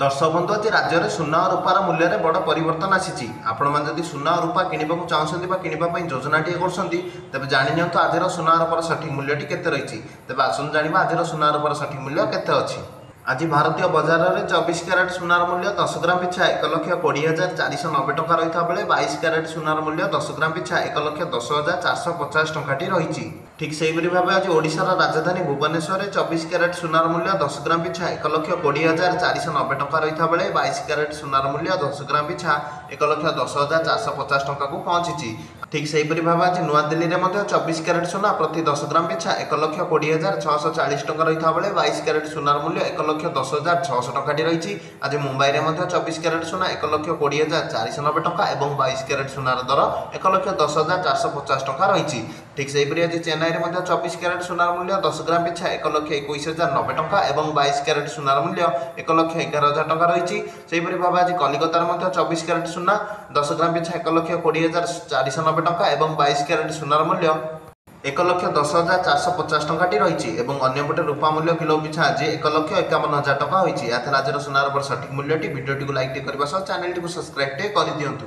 दर्शक बंधु आज राज्य में सुना और रूपार मूल्य में बड़ परिवर्तन आसी आपण जदि सुना और रूपा किणवा चाहते कि योजना टी कर जाणी नियंतु आज सुना रूपार सठिक मूल्य केते रही तेज आसन जाना आज सुना रूपार सठिक मूल्य केते अच्छी। आज भारतीय बजार में 24 क्यारेट सुनार मूल्य 10 ग्राम पिछा 1,20,490 टका रही बेले 22 क्यारेट सुनार मूल्य 10 ग्राम पिछा 1,10,450 टकाटी रही। ठीक से भाव आज ओडिशार राजधानी भुवनेश्वर में 24 क्यारेट सुनार मूल्य 10 ग्राम पिछा 1,20,490 टका रही बेले 22 क्यारेट सुनार मूल्य 10 ग्राम पिछा 1,10,450 टका को पहुंची। ठीक से भाव आज नुआदिल्ली में 24 क्यारेट सुना प्रति 10 ग्राम पिछा 1,20,640 टका रही बेले 22 क्यारेट सुनार मूल्य 1,10,600 टकाटी रही। आज मुंबई में 24 क्यारेट सुना 1,20,490 टका और 22 क्यारेट सुनार दर 1,10,450 टका रही। ठीक से आज चेन्नई में 24 क्यारेट सुनार मूल्य 10 ग्राम पिछा 1,21,090 टका और 22 क्यारेट सुनार मूल्य 1,11,000 टका रही। से भाव आज कलिकतार 24 क्यारेट सुना 10 ग्राम पिछा 1,20,490 टका और 22 क्यारेट सुनार मूल्य 1,10,450 टकाटी रही। अंपटे रूपा मूल्य किलो पिछा आज 1,51,000 टका होती। आज सुनार सठिक मूल्य वीडियो लाइक करने चैनल को सब्सक्राइब कर दिंतु।